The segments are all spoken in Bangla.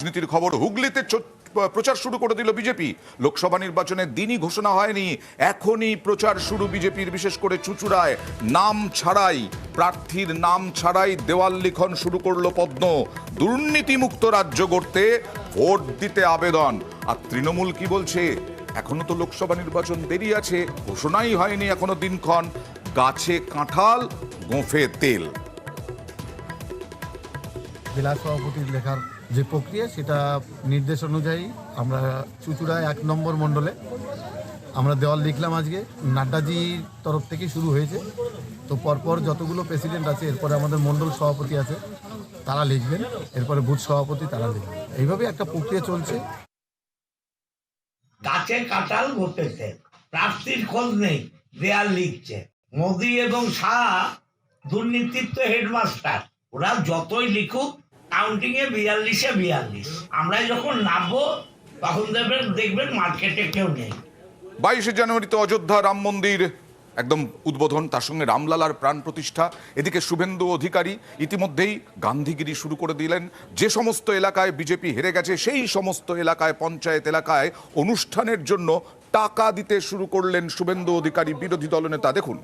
রাজনীতির খবর হুগলিতে প্রচার শুরু করে দিল বিজেপি। লোকসভা নির্বাচনের দিনই ঘোষণা হয়নি, এখনই প্রচার শুরু বিজেপির। বিশেষ করে চুঁচুড়ায় নাম ছাড়াই, প্রার্থীর নাম ছাড়াই দেওয়াল লিখন শুরু করলো পদ্ম। দুর্নীতিমুক্ত রাজ্য গড়তে ভোট দিতে আবেদন। আর তৃণমূল কি বলছে? এখনো তো লোকসভা নির্বাচন দেরি আছে, ঘোষণাই হয়নি এখনো দিনক্ষণ। গাছে কাঁঠাল, গোঁফে তেল। জেলা সভাপতির লেখার যে প্রক্রিয়া, সেটা নির্দেশ অনুযায়ী আমরা চুঁচুড়ায় 1 নম্বর মণ্ডলে আমরা দেওয়াল লিখলাম। আজকে নাড্ডাজির তরফ থেকে শুরু হয়েছে, তো পরপর যতগুলো প্রেসিডেন্ট আছে, এরপরে আমাদের মণ্ডল সভাপতি আছে, তারা লিখবেন, এরপরে বুথ সভাপতি তারা লিখবেন। এইভাবে একটা প্রক্রিয়া চলছে। গাছে কাঁঠাল ঘটেছে, প্রার্থীর খোঁজ নেই, দেয়াল লিখছে। মোদি এবং শাহ দুর্নীতির তো হেডমাস্টার, ওরা যতই লিখুক কাউন্টিং এ 42-এ 42। আমরা যখন নামবো তখন দেখবেন মার্কেটে কেউ নেই। 22শে জানুয়ারিতে অযোধ্যা রাম মন্দির একদম উদ্বোধন, তার সঙ্গে রামলালার প্রাণ প্রতিষ্ঠা। এদিকে শুভেন্দু অধিকারী ইতিমধ্যেই গান্ধীগিরি শুরু করে দিলেন। যে সমস্ত এলাকায় বিজেপি হেরে গেছে, সেই সমস্ত এলাকায়, পঞ্চায়েত এলাকায় অনুষ্ঠানের জন্য টাকা দিতে শুরু করলেন শুভেন্দু অধিকারী, বিরোধী দলনেতা। দেখুন।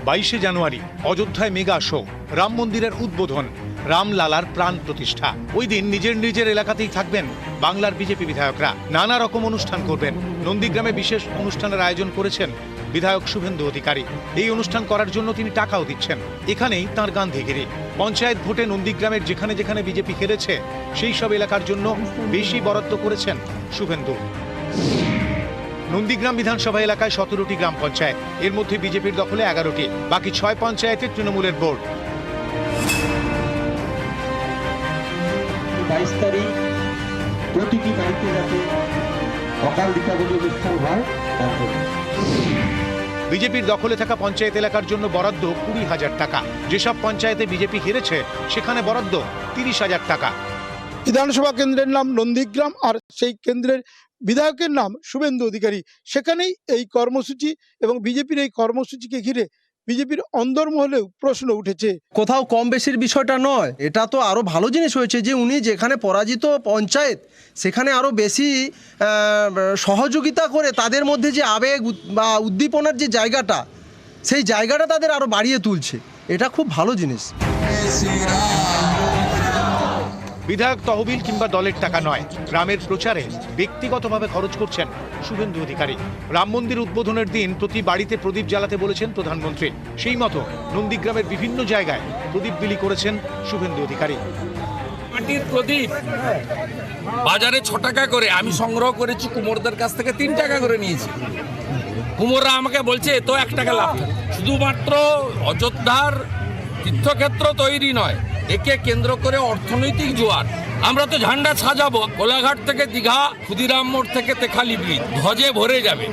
22শে জানুয়ারি অযোধ্যায় মেগা শো, রাম মন্দিরের উদ্বোধন, রামলালার প্রাণ প্রতিষ্ঠা। ওই দিন নিজের নিজের এলাকাতেই থাকবেন বাংলার বিজেপি বিধায়করা, নানা রকম অনুষ্ঠান করবেন। নন্দীগ্রামে বিশেষ অনুষ্ঠানের আয়োজন করেছেন বিধায়ক শুভেন্দু অধিকারী। এই অনুষ্ঠান করার জন্য তিনি টাকাও দিচ্ছেন। এখানেই তাঁর গান্ধীগিরি। পঞ্চায়েত ভোটে নন্দীগ্রামের যেখানে যেখানে বিজেপি হেরেছে, সেই সব এলাকার জন্য বেশি বরাদ্দ করেছেন শুভেন্দু। নন্দীগ্রাম বিধানসভা এলাকায় 17টি গ্রাম পঞ্চায়েত, এর মধ্যে বিজেপির দখলে 11টি, বাকি 6 পঞ্চায়েতে তৃণমূলের বোর্ড। 22 তারিখ প্রতিটি বাড়িতে যাতে অকাল দীপাবলি অনুষ্ঠান হয়। বিজেপির দখলে থাকা পঞ্চায়েত এলাকার জন্য বরাদ্দ 20,000 টাকা। যেসব পঞ্চায়েতে বিজেপি হেরেছে, সেখানে বরাদ্দ 30,000 টাকা। বিধানসভা কেন্দ্রের নাম নন্দীগ্রাম, আর সেই কেন্দ্রের বিধায়কের নাম শুভেন্দু অধিকারী। সেখানেই এই কর্মসূচি, এবং বিজেপির এই কর্মসূচিকে ঘিরে বিজেপির অন্দরমহলেও প্রশ্ন উঠেছে। কোথাও কম বেশির বিষয়টা নয়, এটা তো আরও ভালো জিনিস হয়েছে যে উনি যেখানে পরাজিত পঞ্চায়েত, সেখানে আরও বেশি সহযোগিতা করে তাদের মধ্যে যে আবেগ বা উদ্দীপনার যে জায়গাটা, সেই জায়গাটা তাদের আরও বাড়িয়ে তুলছে। এটা খুব ভালো জিনিস। বিধায়ক তহবিল কিংবা দলের টাকা নয়, গ্রামের প্রচারে ব্যক্তিগতভাবে খরচ করছেন শুভেন্দু অধিকারী। রাম মন্দির উদ্বোধনের দিন প্রতি বাড়িতে প্রদীপ জ্বালাতে বলেছেন প্রধানমন্ত্রী। সেই মতো নন্দীগ্রামের বিভিন্ন জায়গায় প্রদীপ বিলি করেছেন শুভেন্দু অধিকারী। মাটির প্রদীপ বাজারে 6 টাকা করে, আমি সংগ্রহ করেছি কুমোরদের কাছ থেকে 3 টাকা করে নিয়েছি। কুমোররা আমাকে বলছে এ তো 1 টাকা লাভ। শুধুমাত্র অযোধ্যার তীর্থক্ষেত্র তৈরি নয়, একে কেন্দ্র করে অর্থনৈতিক জোয়ার। আমরা তো ঝান্ডা সাজাবো, কোলাঘাট থেকে দীঘা, ক্ষুদিরাম মোড় থেকে তেখালি ব্রিজ, ধ্বজে ভরে যাবে।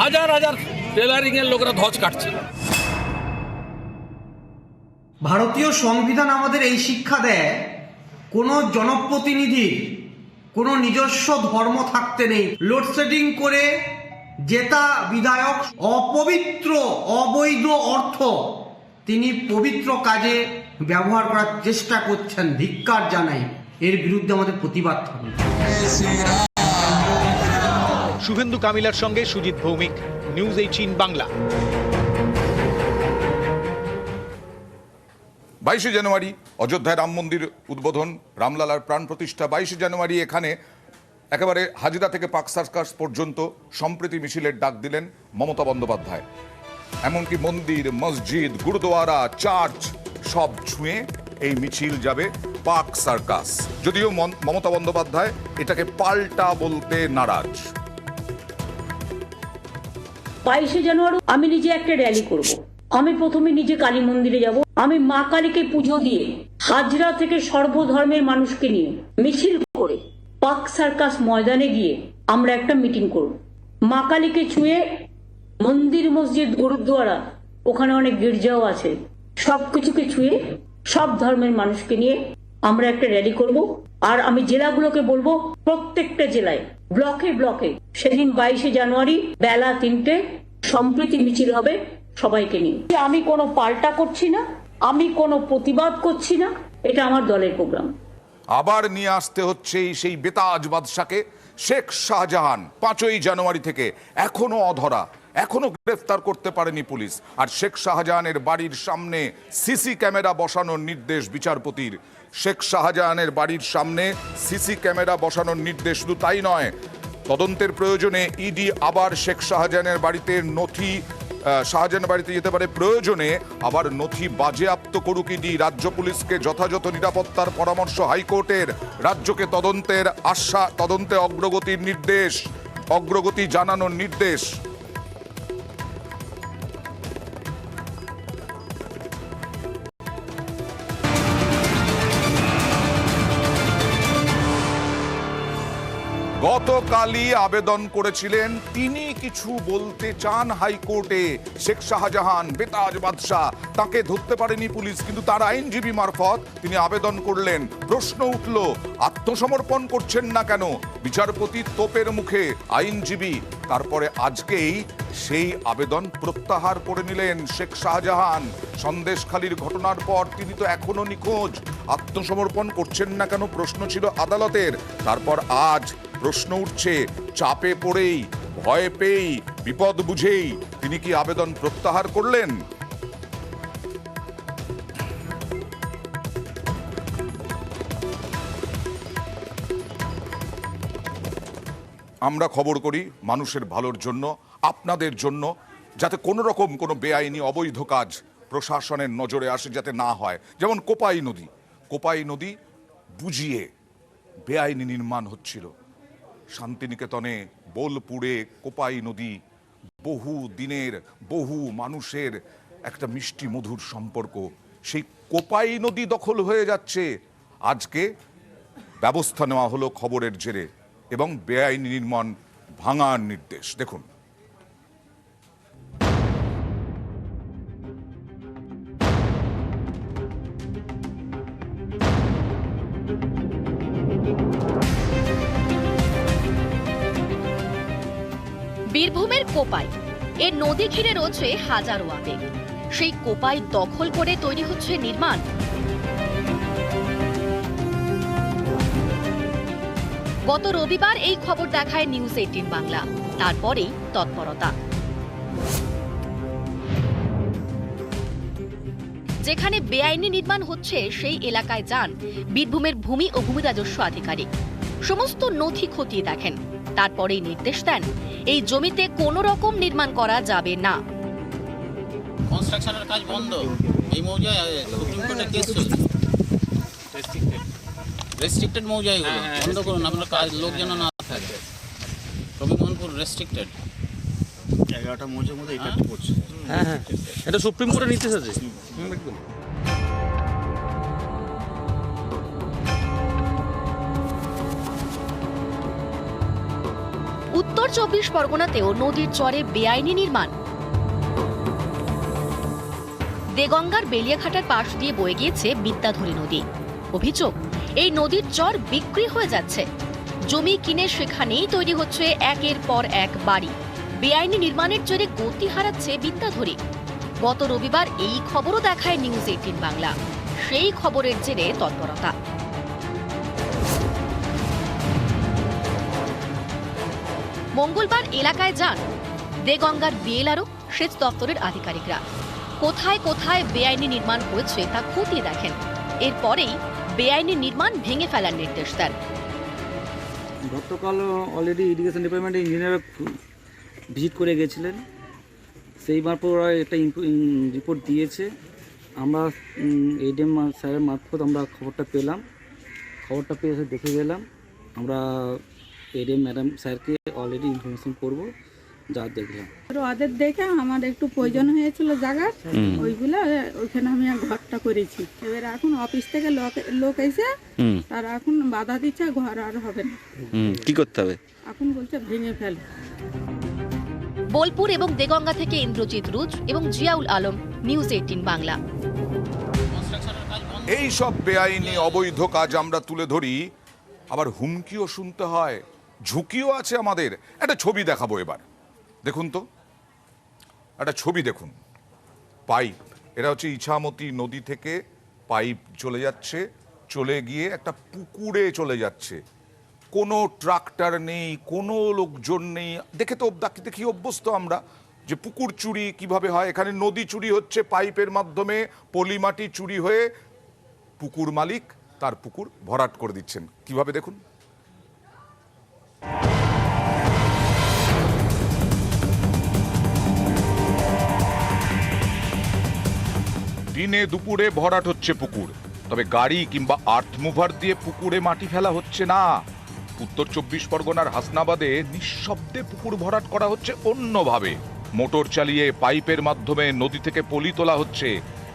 হাজার হাজার টেলারিং এর লোকরা ধ্বজ কাটছে। ভারতীয় সংবিধান আমাদের এই শিক্ষা দেয়, কোনো জনপ্রতিনিধির কোনো নিজস্ব ধর্ম থাকতে নেই। লোডশেডিং করে জেতা বিধায়ক অপবিত্র, অবৈধ অর্থ তিনি পবিত্র কাজে ব্যবহার করার চেষ্টা করছেন। ধিক্কার জানাই, এর বিরুদ্ধে আমাদের প্রতিবাদ থাকবে। শুভেন্দু কামিলার সঙ্গে সুজিত ভৌমিক, নিউজ 18 বাংলা। 22শে জানুয়ারি অযোধ্যায় রাম মন্দির উদ্বোধন, রামলালার প্রাণ প্রতিষ্ঠা। 22শে জানুয়ারি এখানে একেবারে হাজিরা থেকে পার্ক সার্কাস পর্যন্ত সম্প্রীতি মিছিলের ডাক দিলেন মমতা বন্দ্যোপাধ্যায়। এমনকি মন্দির, মসজিদ, গুরুদুয়ারা, চার্চ সব ছুঁয়ে এই মিছিল যাবে পার্ক সার্কাস। যদিও মমতা বন্দ্যোপাধ্যায় এটাকে পাল্টা বলতে নারাজ। 22শে জানুয়ারি আমি নিজে একটা র্যালি করব। আমি প্রথমে নিজে কালী মন্দিরে যাব। আমি মা কালীকে পুজো দিয়ে হাজরা থেকে সর্বধর্মের মানুষকে নিয়ে মিছিল করে পার্ক সার্কাস ময়দানে গিয়ে আমরা একটা মিটিং করব। মা কালীকে ছুঁয়ে মন্দির, মসজিদ, গুরুদ্বারা, ওখানে অনেক গির্জাও আছে, সবকিছুকে ছুঁয়ে সব ধর্মের মানুষকে নিয়ে আমরা একটা র্যালি করব। আর আমি জেলাগুলোকে বলবো, প্রত্যেকটা জেলায় ব্লকে ব্লকে সেদিন 22শে জানুয়ারি বেলা 3টে সম্প্রীতি মিছিল হবে সবাইকে নিয়ে। আমি কোনো পাল্টা করছি না, আমি কোনো প্রতিবাদ করছি না, এটা আমার দলের প্রোগ্রাম। আবার নিয়ে আসতে হচ্ছে সেই বেতাজ বাদশাকে। শেখ শাহজাহান 5ই জানুয়ারি থেকে এখনো অধরা, এখনো গ্রেফতার করতে পারেনি পুলিশ। আর শেখ শাহজাহানের বাড়ির সামনে সিসি ক্যামেরা বসানোর নির্দেশ বিচারপতির। শেখ শাহজাহানের বাড়ির সামনে সিসি ক্যামেরা বসানোর নির্দেশ, শুধু তাই নয়, তদন্তের প্রয়োজনে ইডি আবার শেখ শাহজাহানের বাড়িতে নথি শাহজাহানের বাড়িতে যেতে পারে, প্রয়োজনে আবার নথি বাজেয়াপ্ত করুক ইডি। রাজ্য পুলিশকে যথাযথ নিরাপত্তার পরামর্শ হাইকোর্টের, রাজ্যকে তদন্তে অগ্রগতি জানানোর নির্দেশ। গতকালই আবেদন করেছিলেন, তিনি কিছু বলতে চান হাইকোর্টে। শেখ শাহজাহান বেতাজ বাদশা, তাকে ধরতে পারেনি পুলিশ, কিন্তু তার আইনজীবী মারফত তিনি আবেদন করলেন। প্রশ্ন উঠল, আত্মসমর্পণ করছেন না কেন? বিচারপতি তোপের মুখে আইনজীবী। তারপরে আজকেই সেই আবেদন প্রত্যাহার করে নিলেন শেখ শাহজাহান। সন্দেশখালির ঘটনার পর তিনি তো এখনো নিখোঁজ, আত্মসমর্পণ করছেন না কেন প্রশ্ন ছিল আদালতের। তারপর আজ প্রশ্ন উঠছে, চাপে পড়েই, ভয় পেয়েই, বিপদ বুঝেই তিনি কি আবেদন প্রত্যাহার করলেন? আমরা খবর করি মানুষের ভালোর জন্য, আপনাদের জন্য, যাতে কোনো রকম কোনো বেআইনি অবৈধ কাজ প্রশাসনের নজরে আসে যাতে না হয়। যেমন কোপাই নদী বুঝিয়ে বেআইনি নির্মাণ হচ্ছিল। শান্তিনিকেতনে বোলপুরে কোপাই নদী, বহু দিনের বহু মানুষের একটা মিষ্টি মধুর সম্পর্ক, সেই কোপাই নদী দখল হয়ে যাচ্ছে। আজকে ব্যবস্থা নেওয়া হলো খবরের জেরে এবং বেআইনি নির্মাণ ভাঙার নির্দেশ। দেখুন, বীরভূমের কোপাই, এর নদী ঘিরে রয়েছে হাজারো আবেগ। সেই কোপাই দখল করে তৈরি হচ্ছে নির্মাণ। গত রবিবার এই খবর দেখায় নিউজ 18 বাংলা, তারপরেই তৎপরতা। যেখানে বেআইনি নির্মাণ হচ্ছে সেই এলাকায় যান বীরভূমের ভূমি ও ভূমি রাজস্ব আধিকারিক। সমস্ত নথি খতিয়ে দেখেন, তারপরেই নির্দেশ দেন এই জমিতে কোনো রকম নির্মাণ করা যাবে না। কনস্ট্রাকশনের কাজ বন্ধ, এই মৌজায় সুপ্রিম কোর্টে কেস চলছে। রেস্ট্রিক্টেড মৌজা, এগুলো বন্ধ করুন, আপনার কাজ লোক যেন না থাকে। রবিমোহনপুর রেস্ট্রিক্টেড 11টা মৌজার মধ্যে এটা পড়ছে। হ্যাঁ, এটা সুপ্রিম কোর্টের নির্দেশ আছে। উত্তর 24 পরগনাতেও নদীর চরে বেআইনি নির্মাণ। দেগঙ্গার বেলিয়াঘাটার পাশ দিয়ে বয়ে গিয়েছে বিদ্যাধরী নদী। অভিযোগ, এই নদীর চর বিক্রি হয়ে যাচ্ছে। জমি কিনে সেখানেই তৈরি হচ্ছে একের পর এক বাড়ি। বেআইনি নির্মাণের জেরে গতি হারাচ্ছে বিদ্যাধরী। গত রবিবার এই খবরও দেখায় নিউজ 18 বাংলা। সেই খবরের জেরে তৎপরতা। মঙ্গলবার এলাকায় যান দেগঙ্গার বিএলআরও, সেচ দপ্তরের আধিকারিকরা। কোথায় কোথায় বেআইনি নির্মাণ হয়েছে তা খতিয়ে দেখেন। এরপরেই বেআইনি নির্মাণ ভেঙে ফেলার নির্দেশ দেন। গতকাল অলরেডি ইরিগেশন ডিপার্টমেন্টের ইঞ্জিনিয়ার ভিজিট করে গেছিলেন, সেই মারফত ওরা একটা রিপোর্ট দিয়েছে। আমরা এডিএম স্যারের মারফত আমরা খবরটা পেয়ে এসে দেখে গেলাম। আমরা এডিএম ম্যাডাম স্যারকে অলরেডি ইনফরমেশন করবো, যা দেখলাম। ওদের দেখে আমার একটু প্রয়োজন হয়েছিল জায়গার, ওইখানে আমি ঘরটা করেছি। এবার এখন অফিস থেকে লোক এসে তারা এখন বাধা দিচ্ছে, ঘর আর হবে না। কি করতে হবে এখন বলছে ভেঙে ফেল। বোলপুর এবং দেগঙ্গা থেকে ইন্দ্রজিৎ রুজ এবং জিয়াউল আলম, নিউজ 18 বাংলা। এই সব বেআইনি অবৈধ কাজ আমরা তুলে ধরি, আবার হুমকিও শুনতে হয়, ঝুঁকিও আছে আমাদের। একটা ছবি দেখাবো এবার, দেখুন তো, একটা ছবি দেখুন। পাইপ, এরা হচ্ছে ইছামতি নদী থেকে পাইপ চলে যাচ্ছে, চলে গিয়ে একটা পুকুরে চলে যাচ্ছে। কোনো ট্রাক্টর নেই, কোনো লোকজন নেই। দেখি অভ্যস্ত আমরা যে পুকুর চুরি কিভাবে হয়। এখানে নদী চুরি হচ্ছে পাইপের মাধ্যমে, পলিমাটি চুরি হয়ে পুকুর মালিক তার পুকুর ভরাট করে দিচ্ছেন কিভাবে দেখুন। দিনে দুপুরে ভরাট হচ্ছে পুকুর, তবে গাড়ি কিংবা আর্থ মুভার দিয়ে পুকুরে মাটি ফেলা হচ্ছে না। উত্তর 24 পরগনার হাসনাবাদে নিঃশব্দে পুকুর ভরাট করা হচ্ছে অন্যভাবে। মোটর চালিয়ে পাইপের মাধ্যমে নদী থেকে পলি তোলা হচ্ছে,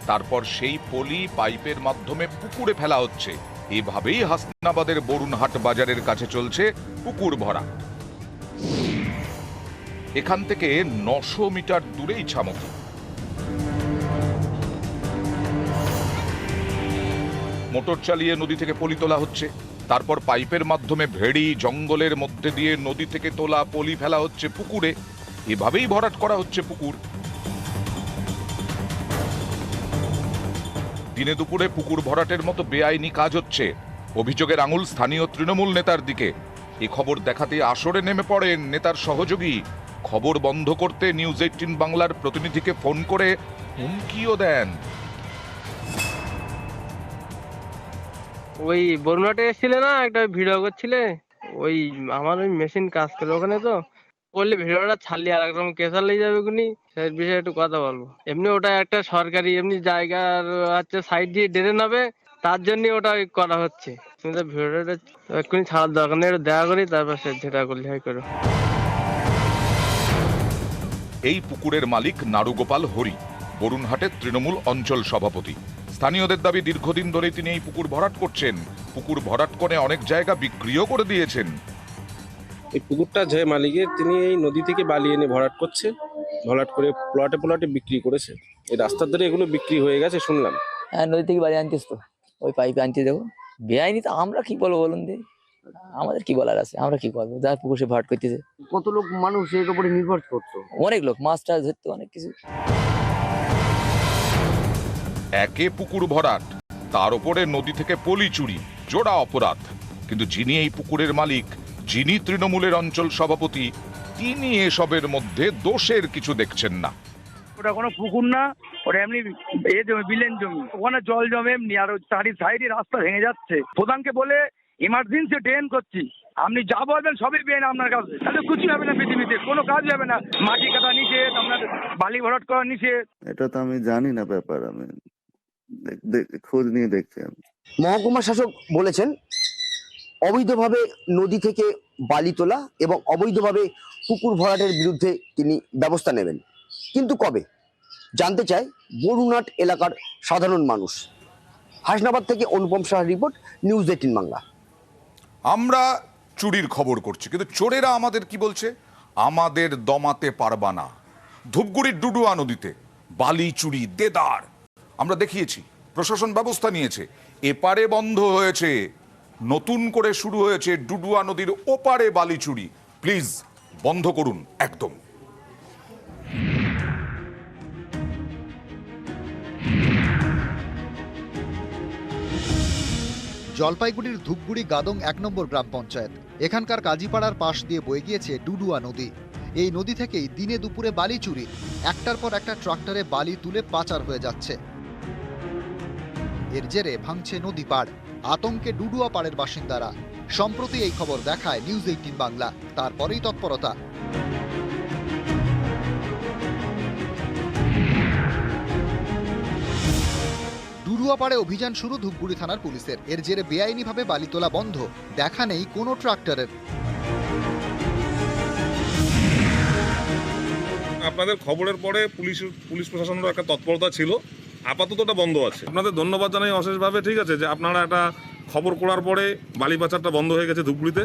তারপর সেই পলি পাইপের মাধ্যমে পুকুরে ফেলা হচ্ছে। এভাবেই হাসনাবাদের বরুণহাট বাজারের কাছে চলছে পুকুর ভরাট। এখান থেকে 900 মিটার দূরে ইছামতি। মোটর চালিয়ে নদী থেকে পলি তোলা হচ্ছে, তারপর পাইপের মাধ্যমে ভেড়ি জঙ্গলের মধ্যে দিয়ে নদী থেকে তোলা পলি ফেলা হচ্ছে পুকুরে। এভাবেই ভরাট করা হচ্ছে পুকুর। দিনে দুপুরে পুকুর ভরাটের মতো বেআইনি কাজ হচ্ছে। অভিযোগের আঙুল স্থানীয় তৃণমূল নেতার দিকে। এ খবর দেখাতে আসরে নেমে পড়েন নেতার সহযোগী। খবর বন্ধ করতে নিউজ 18 বাংলার প্রতিনিধিকে ফোন করে হুমকিও দেন। ওই বরুণাটে এসেছিলে না, একটা ভিডিও করছিলে, ওই আমার ওই মেশিন কাজ করে ওখানে, তো বললে ভিডিওটা ছাড়লি আর একদম কেসার লেগে যাবে কোনি, সেই বিষয়ে একটু কথা বলবো। এমনি ওটা একটা সরকারি এমনি জায়গার হচ্ছে সাইড দিয়ে ড্রেন হবে, তার জন্য ওটা করা হচ্ছে। তুমি তো ভিডিওটা এক্ষুনি ছাড়ার দরকার নেই, একটু দেখা করি তারপর যেটা করলে হয় করো। এই পুকুরের মালিক নারুগোপাল হরি, বরুণহাটের তৃণমূল অঞ্চল সভাপতি। স্থানীয়দের দাবি দীর্ঘদিন ধরে তিনি এই পুকুর ভরাট করছেন। পুকুর ভরাট করে অনেক জায়গা বিক্রিও করে দিয়েছেন। এই পুকুরটা যে মালিকের, তিনি এই নদী থেকে বালি এনে ভরাট করছে, ভরাট করে প্লটে প্লটে বিক্রি করেছে। এই রাস্তার ধরে এগুলো বিক্রি হয়ে গেছে শুনলাম। হ্যাঁ, নদী থেকে বালি আনছিস তো, ওই পাইপে আনতে দেবো। বেআইনি তো আমরা কি বলবো বলুন দি, আমাদের কি বলার আছে, আমরা কি করবো? যার পুকুর সে ভরাট করতেছে। কত লোক মানুষ এর উপরে নির্ভর করতো, অনেক লোক মাছ টাছ ধরতো, অনেক কিছু। একে পুকুর ভরাট, তার উপরে নদী থেকে পলি চুরি, জোড়া অপরাধ। কিন্তু যিনি এই পুকুরের মালিক, যিনি তৃণমূলের অঞ্চল সভাপতি, তিনি এসবের মধ্যে দোষের কিছু দেখছেন না। ওটা কোনো পুকুর না, ওটা এমনি জমি, বিলেন জমি। ওখানে জল জমে এমনি, আর সাইডে রাস্তা ভেঙে যাচ্ছে। প্রধানকে বলে ইমার্জেন্সি ড্রেন করছি, আপনি যা বলবেন সবই পেন আপনার কাছে, তাহলে কিছু হবে না পৃথিবীতে, কোনো কাজ হবে না। মাটি কাটা নিষেধ, আপনার বালি ভরাট করা নিষেধ। এটা তো আমি জানি না ব্যাপার, আমি খোঁজ নিয়ে দেখছি। মহকুমা শাসক বলেছেন অবৈধভাবে নদী থেকে বালি তোলা এবং অবৈধভাবে পুকুর ভরাটের বিরুদ্ধে তিনি ব্যবস্থা নেবেন, কিন্তু কবে? জানতে চায় বরুণাট এলাকার সাধারণ মানুষ। হাসনাবাদ থেকে অনুপম সাহার রিপোর্ট, নিউজ 18 বাংলা। আমরা চুরির খবর করছি, কিন্তু চোরেরা আমাদের কি বলছে? আমাদের দমাতে পারবা না। ধূপগুড়ির ডুডুয়া নদীতে বালি চুরি দেদার আমরা দেখিয়েছি, প্রশাসন ব্যবস্থা নিয়েছে। এপারে বন্ধ হয়েছে, নতুন করে শুরু হয়েছে ডুডুয়া নদীর ওপারে বালি চুরি। প্লিজ বন্ধ করুন একদম। জলপাইগুড়ির ধূপগুড়ি গাদং 1 নম্বর গ্রাম পঞ্চায়েত। এখানকার কাজীপাড়ার পাশ দিয়ে বয়ে গিয়েছে ডুডুয়া নদী। এই নদী থেকেই দিনে দুপুরে বালি চুরি, একটার পর একটা ট্রাক্টরে বালি তুলে পাচার হয়ে যাচ্ছে। এর জেরে ভাঙছে নদী পাড়, আতঙ্কে ডুডুয়া পাড়ের বাসিন্দারা। সম্প্রতি এই খবর দেখায় নিউজ 18 বাংলা, তারপরেই তৎপরতা। ডুডুয়া পাড়ে অভিযান শুরু ধূপগুড়ি থানার পুলিশের। এর জেরে বেআইনিভাবে বালি তোলা বন্ধ, দেখা নেই কোনো ট্রাক্টরের। আপনাদের খবরের পরে পুলিশ প্রশাসনের একটা তৎপরতা ছিল, আপাতত ওটা বন্ধ আছে। আপনাদের ধন্যবাদ জানাই অশেষভাবে, ঠিক আছে, যে আপনারা একটা খবর করার পরে বালি পাচারটা বন্ধ হয়ে গেছে ধূপগুড়িতে।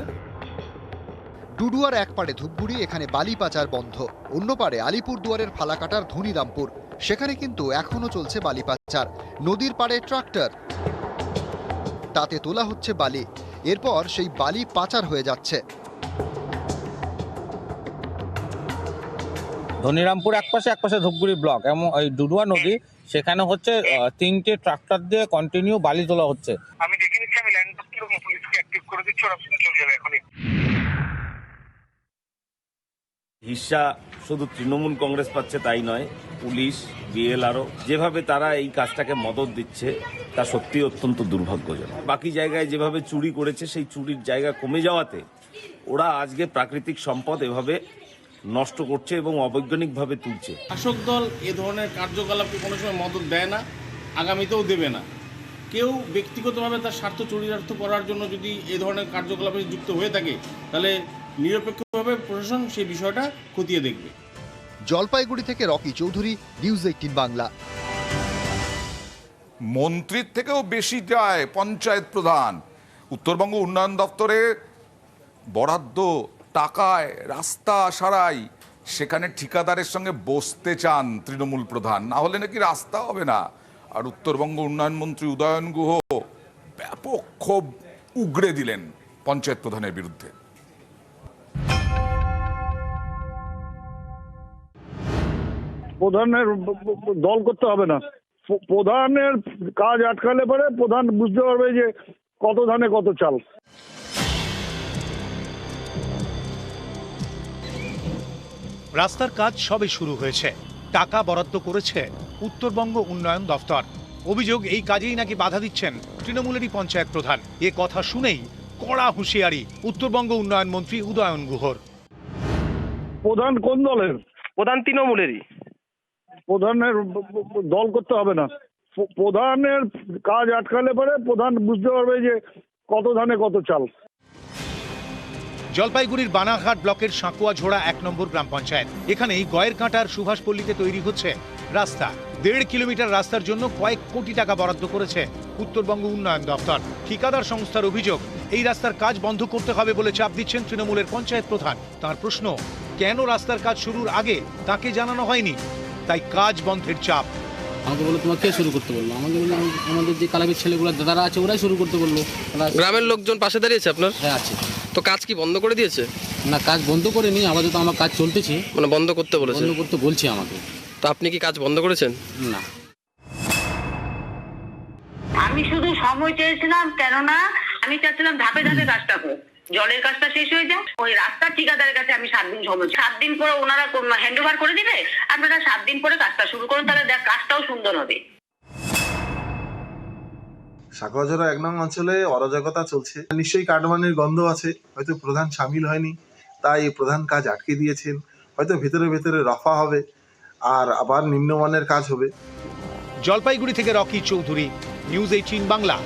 ডুডুয়ার এক পাড়ে ধূপগুড়ি, এখানে বালি পাচার বন্ধ। অন্য পাড়ে আলিপুরদুয়ারের ফালাকাটার ধনীরামপুর, সেখানে কিন্তু এখনো চলছে বালি পাচার। নদীর পাড়ে ট্রাক্টর, তাতে তোলা হচ্ছে বালি, এরপর সেই বালি পাচার হয়ে যাচ্ছে। ধনিরামপুর একপাশে ধূপগুড়ি ব্লক এবং এই ডুডুয়া নদী, সেখানে হচ্ছে 3টে ট্রাক্টর দিয়ে কন্টিনিউ বালি তোলা হচ্ছে। আমি দেখে নিচ্ছি, আমি ল্যান্ড দপ্তর এবং পুলিশকে অ্যাক্টিভ করে দিচ্ছি, ওরা চলে যাবে এখনই। হিস্সা শুধু তৃণমূল কংগ্রেস পাচ্ছে তাই নয়, পুলিশ, বিএলআরও যেভাবে তারা এই কাজটাকে মদত দিচ্ছে তা সত্যি অত্যন্ত দুর্ভাগ্যজনক। বাকি জায়গায় যেভাবে চুরি করেছে সেই চুরির জায়গা কমে যাওয়াতে ওরা আজকে প্রাকৃতিক সম্পদ এভাবে নষ্ট করছে এবং অবৈজ্ঞানিকভাবে তুলছে। শাসক দল এ ধরনের কার্যকলাপকে কোনো সময় মদত দেয় না, আগামীতেও দেবে না। কেউ ব্যক্তিগতভাবে তার স্বার্থ চরিতার্থ করার জন্য যদি এ ধরনের কার্যকলাপে যুক্ত হয়ে থাকে, তাহলে নিরপেক্ষভাবে প্রশাসন সেই বিষয়টা খতিয়ে দেখবে। জলপাইগুড়ি থেকে রকি চৌধুরী, নিউজ 18 বাংলা। মন্ত্রীর থেকেও বেশি যায় পঞ্চায়েত প্রধান। উত্তরবঙ্গ উন্নয়ন দপ্তরে বরাদ্দ টাকায় রাস্তা সারাই, সেখানে ঠিকাদারের সঙ্গে বসতে চান তৃণমূল প্রধান, না হলে নাকি রাস্তা হবে না। আর উত্তরবঙ্গ উন্নয়ন মন্ত্রী উদয়ন গুহ ব্যাপক ক্ষোভ উগড়ে দিলেন পঞ্চায়েত প্রধানের বিরুদ্ধে। প্রধানের দল করতে হবে না, প্রধানের কাজ আটকালে পরে প্রধান বুঝতে পারবে যে কত ধানে কত চাল। রাস্তার কাজ সবে শুরু হয়েছে, টাকা বরাদ্দ করেছে উত্তরবঙ্গ উন্নয়ন দফতর। অভিযোগ এই কাজেই নাকি বাধা দিচ্ছেন তৃণমূলেরই পঞ্চায়েত প্রধান। এ কথা শুনেই কড়া হুঁশিয়ারি উত্তরবঙ্গ উন্নয়ন মন্ত্রী উদয়ন গুহর। প্রধান কোন দলের? প্রধান তৃণমূলেরই। প্রধানের দল করতে হবে না, প্রধানের কাজ আটকালে পরে প্রধান বুঝতে পারবে যে কত ধানে কত চাল। জলপাইগুড়ির বানাঘাট ব্লকের সাঁকুয়াঝোড়া 1 নম্বর গ্রাম পঞ্চায়েত। এখানেই গয়ের কাঁটার সুভাষপল্লীতে তৈরি হচ্ছে রাস্তা। 1.5 কিলোমিটার রাস্তার জন্য কয়েক কোটি টাকা বরাদ্দ করেছে উত্তরবঙ্গ উন্নয়ন দপ্তর। ঠিকাদার সংস্থার অভিযোগ, এই রাস্তার কাজ বন্ধ করতে হবে বলে চাপ দিচ্ছেন তৃণমূলের পঞ্চায়েত প্রধান। তার প্রশ্ন, কেন রাস্তার কাজ শুরুর আগে তাকে জানানো হয়নি, তাই কাজ বন্ধের চাপ। আমাকে বললো তোমার কে শুরু করতে বললো, আমাকে বললো আমাদের যে কালাবির ছেলেগুলো দাদারা আছে ওরাই শুরু করতে বললো। গ্রামের লোকজন পাশে দাঁড়িয়েছে আপনার? হ্যাঁ আছে। তো কাজ কি বন্ধ করে দিয়েছে? না, কাজ বন্ধ করেনি, আপাতত আমার কাজ চলতেছে। মানে বন্ধ করতে বলেছে? বন্ধ করতে বলছি আমাকে। তো আপনি কি কাজ বন্ধ করেছেন? না, আমি শুধু সময় চেয়েছিলাম, কেননা আমি চাচ্ছিলাম ধাপে ধাপে কাজটা হোক, জলের কাজটা শেষ হয়ে যায়। ওই রাস্তার ঠিকাদারের কাছে আমি 7 দিন সময়, 7 দিন পরে ওনারা হ্যান্ড ওভার করে দিবে, আপনারা 7 দিন পরে কাজটা শুরু করুন, তাহলে কাজটাও সুন্দর হবে। সাঁকুয়াঝোড়া 1 নং অঞ্চলে অরাজকতা চলছে, নিশ্চয়ই কাটমানির গন্ধ আছে, হয়তো প্রধান সামিল হয়নি, তাই প্রধান কাজ আটকে দিয়েছেন। হয়তো ভেতরে ভেতরে রফা হবে আর আবার নিম্নমানের কাজ হবে। জলপাইগুড়ি থেকে রকি চৌধুরী, নিউজ 18 বাংলা।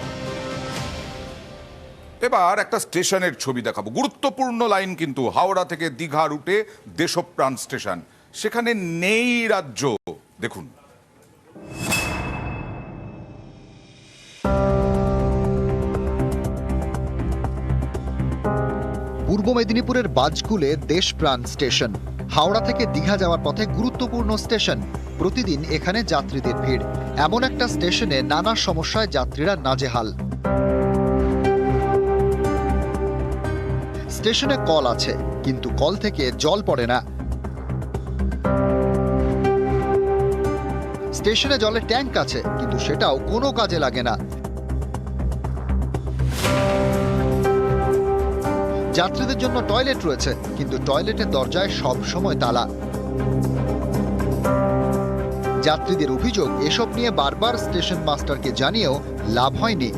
এবার একটা স্টেশনের ছবি দেখাবো, গুরুত্বপূর্ণ লাইন কিন্তু, হাওড়া থেকে দীঘা রুটে দেশপ্রাণ স্টেশন, সেখানে নেই রাজ্য। দেখুন, পূর্ব মেদিনীপুরের বাজকুলে দেশপ্রাণ স্টেশন, হাওড়া থেকে দীঘা যাওয়ার পথে গুরুত্বপূর্ণ স্টেশন। প্রতিদিন এখানে যাত্রীদের ভিড়। এমন একটা স্টেশনে নানা সমস্যায় যাত্রীরা নাজেহাল। স্টেশনে কল আছে, কিন্তু কল থেকে জল পড়ে না। স্টেশনে জলের ট্যাঙ্ক আছে, কিন্তু সেটাও কোনো কাজে লাগে না। যাত্রীদের জন্য টয়লেট রয়েছে, কিন্তু টয়লেটের দরজায় সব সময় তালা। যাত্রীদের অভিযোগ, এসব নিয়ে বারবার স্টেশন মাস্টারকে জানিয়েও লাভ হয়নি।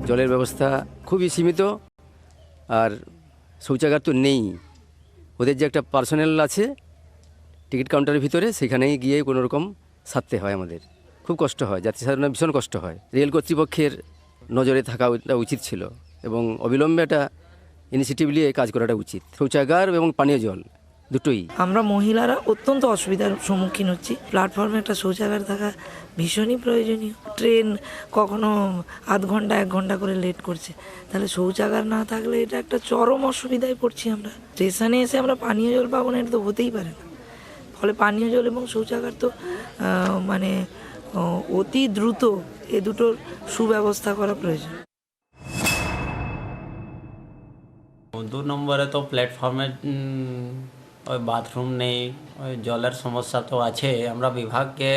জলের ব্যবস্থা খুবই সীমিত, আর শৌচাগার তো নেই। ওদের যে একটা পার্সোনাল আছে টিকিট কাউন্টারের ভিতরে, সেখানেই গিয়ে কোনো রকম সারতে হয়। আমাদের খুব কষ্ট হয়, যাত্রী সাধারণের ভীষণ কষ্ট হয়। রেল কর্তৃপক্ষের নজরে থাকা উচিত ছিল এবং অবিলম্বে একটা ইনিশিয়েটিভ নিয়ে কাজ করাটা উচিত। শৌচাগার এবং পানীয় জল দুটোই। আমরা মহিলারা অত্যন্ত অসুবিধার সম্মুখীন হচ্ছি। প্ল্যাটফর্মে একটা শৌচাগার থাকা ভীষণই প্রয়োজনীয়। ট্রেন কখনো আধ ঘন্টা 1 ঘন্টা করে লেট করছে, তাহলে শৌচাগার না থাকলে এটা একটা চরম অসুবিধায় পড়ছি আমরা। স্টেশনে এসে আমরা পানীয় জল পাবো না, এটা তো হতেই পারে না। ফলে পানীয় জল এবং শৌচাগার তো মানে অতি দ্রুত এ দুটোর সুব্যবস্থা করা প্রয়োজন। 2 নম্বরে তো প্ল্যাটফর্মে ওই বাথরুম নেই, ওই জলের সমস্যা তো আছে। আমরা বিভাগকে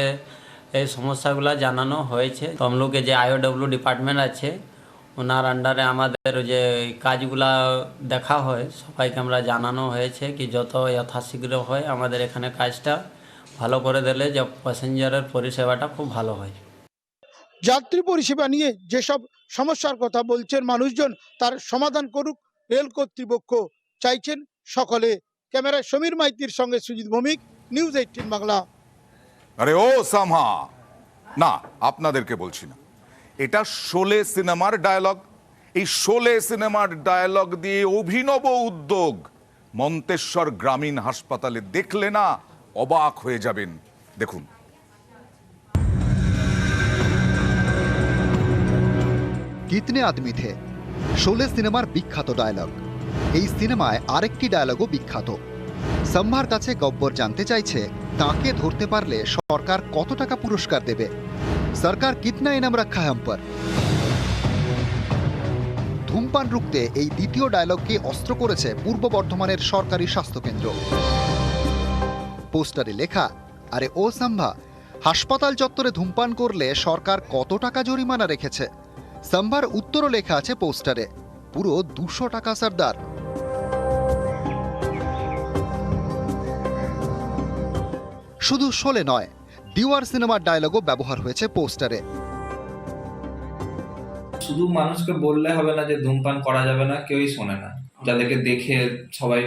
এই সমস্যাগুলো জানানো হয়েছে। তমলুকে যে IOW ডিপার্টমেন্ট আছে ওনার আন্ডারে আমাদের যে কাজগুলা দেখা হয়, সবাইকে আমরা জানানো হয়েছে কি যত যথাশীঘ্র হয় আমাদের এখানে কাজটা ভালো করে দিলে যে প্যাসেঞ্জারের পরিষেবাটা খুব ভালো হয়। যাত্রী পরিষেবা নিয়ে যেসব সমস্যার কথা বলছেন মানুষজন তার সমাধান করুক রেল কর্তৃপক্ষ, চাইছেন সকলে। ক্যামেরায় সমীর মাইতির সঙ্গে সুজিত ভৌমিক, নিউজ 18 বাংলা। আরে ও সামহা, না আপনাদেরকে বলছি না, এটা শোলে সিনেমার ডায়লগ। এই শোলে সিনেমার ডায়লগ দিয়ে অভিনব উদ্যোগ মন্তেশ্বর গ্রামীণ হাসপাতালে দেখলে না অবাক হয়ে যাবেন। দেখুন। কিতনে আদমি থে, শোলে সিনেমার বিখ্যাত ডায়লগ। এই সিনেমায় আরেকটি ডায়লগও বিখ্যাত। সম্ভার কাছে গব্বর জানতে চাইছে তাকে ধরতে পারলে সরকার কত টাকা পুরস্কার দেবে। সরকার কিতনা ইনাম রাখা হ্যাম পর। ধূমপান রুখতে এই দ্বিতীয় ডায়লগকে অস্ত্র করেছে পূর্ব বর্ধমানের সরকারি স্বাস্থ্যকেন্দ্র। পোস্টারে লেখা, আরে ও সম্ভা, হাসপাতাল চত্বরে ধূমপান করলে সরকার কত টাকা জরিমানা রেখেছে। সম্ভার উত্তরও লেখা আছে পোস্টারে, পুরো 200 টাকা সর্দার। শুধু শোলে নয়, ডিওয়ার সিনেমার ডায়লগও ব্যবহার হয়েছে পোস্টারে। শুধু মানুষকে বললে হবে না যে ধূমপান করা যাবে না, কেউই শোনে না। যাদেরকে দেখে সবাই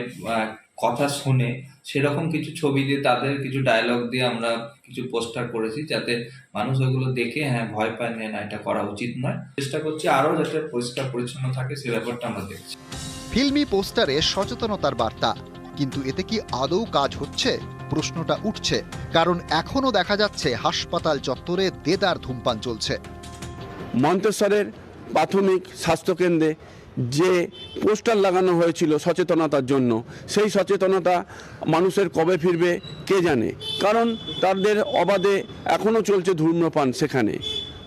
কথা শুনে সেরকম কিছু ছবি দিয়ে, তাদের কিছু ডায়লগ দিয়ে আমরা কিছু পোস্টার করেছি, যাতে মানুষ ওইগুলো দেখে ভয় পায় না, এটা করা উচিত নয়। চেষ্টা করছি আরো যাতে পরিষ্কার পরিচ্ছন্ন থাকে, সে ব্যাপারটা আমরা দেখছি। ফিল্মি পোস্টারে সচেতনতার বার্তা, কিন্তু এতে কি আদৌ কাজ হচ্ছে? প্রশ্নটা উঠছে, কারণ এখনো দেখা যাচ্ছে হাসপাতাল চত্বরে দেদার ধূমপান চলছে। মন্তেশ্বরের প্রাথমিক স্বাস্থ্যকেন্দ্রে যে পোস্টার লাগানো হয়েছিল সচেতনতার জন্য, সেই সচেতনতা মানুষের কবে ফিরবে কে জানে, কারণ তাদের অবাধে এখনও চলছে ধূম্রপান সেখানে।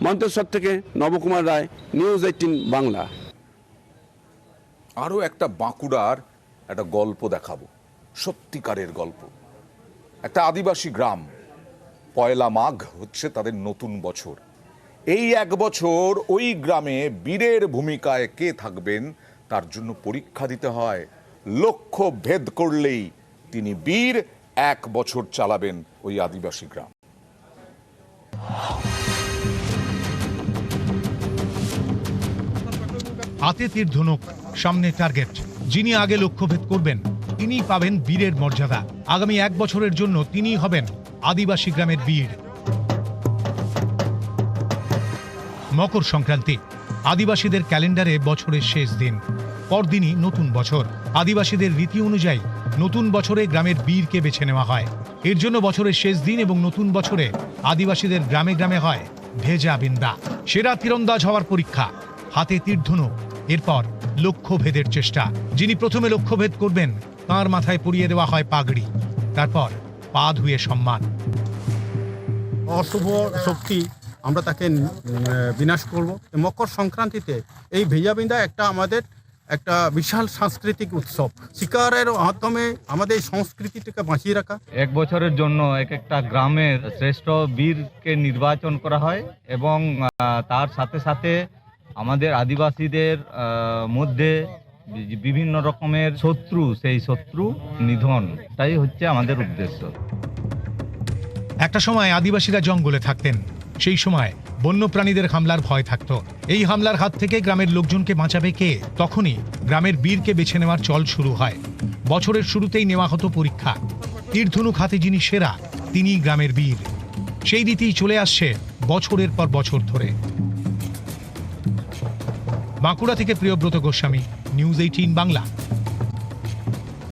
মন্তেশ্বর থেকে নবকুমার রায়, নিউজ 18 বাংলা। আরও একটা বাঁকুড়ার একটা গল্প দেখাবো, সত্যিকারের গল্প। একটা আদিবাসী গ্রাম, পয়লা মাঘ হচ্ছে তাদের নতুন বছর। এই 1 বছর ওই গ্রামে বীরের ভূমিকায় কে থাকবেন তার জন্য পরীক্ষা দিতে হয়। লক্ষ্য ভেদ করলেই তিনি বীর, 1 বছর চালাবেন ওই আদিবাসী গ্রাম। হাতে তীর ধনুক, সামনে টার্গেট। যিনি আগে লক্ষ্যভেদ করবেন তিনিই পাবেন বীরের মর্যাদা। আগামী 1 বছরের জন্য তিনিই হবেন আদিবাসী গ্রামের বীর। মকর সংক্রান্তি আদিবাসীদের ক্যালেন্ডারে বছরের শেষ দিন, পরদিনই নতুন বছর। আদিবাসীদের রীতি অনুযায়ী নতুন বছরে গ্রামের বীরকে বেছে নেওয়া হয়। এর জন্য বছরের শেষ দিন এবং নতুন বছরে আদিবাসীদের গ্রামে গ্রামে হয় ভেজা বিন্দা। সেরা তীরন্দাজ হওয়ার পরীক্ষা, হাতে তীরধনুক, এরপর লক্ষ্যভেদের চেষ্টা। যিনি প্রথমে লক্ষ্যভেদ করবেন তাঁর মাথায় পরিয়ে দেওয়া হয় পাগড়ি, তারপর পা ধুয়ে সম্মান। অশুভ শক্তি আমরা তাকে বিনাশ করব। মকর সংক্রান্তিতে এই ভেজাবিন্দা আমাদের একটা বিশাল সাংস্কৃতিক উৎসব। শিকারের মাধ্যমে আমাদের সংস্কৃতিটাকে বাঁচিয়ে রাখা। 1 বছরের জন্য একটা গ্রামের শ্রেষ্ঠ বীরকে নির্বাচন করা হয় এবং তার সাথে সাথে আমাদের আদিবাসীদের মধ্যে বিভিন্ন রকমের শত্রু, সেই শত্রু নিধন, তাই হচ্ছে আমাদের উদ্দেশ্য। একটা সময় আদিবাসীরা জঙ্গলে থাকতেন, সেই সময় বন্যপ্রাণীদের হামলার ভয় থাকত। এই হামলার হাত থেকে গ্রামের লোকজনকে বাঁচাবে কে? তখনই গ্রামের বীরকে বেছে নেওয়ার চল শুরু হয়। বছরের শুরুতেই নেওয়া হতো পরীক্ষা। তীরধনুক হাতে যিনি সেরা তিনিই গ্রামের বীর। সেই রীতিই চলে আসছে বছরের পর বছর ধরে। বাঁকুড়া থেকে প্রিয়ব্রত গোস্বামী, নিউজ 18 বাংলা।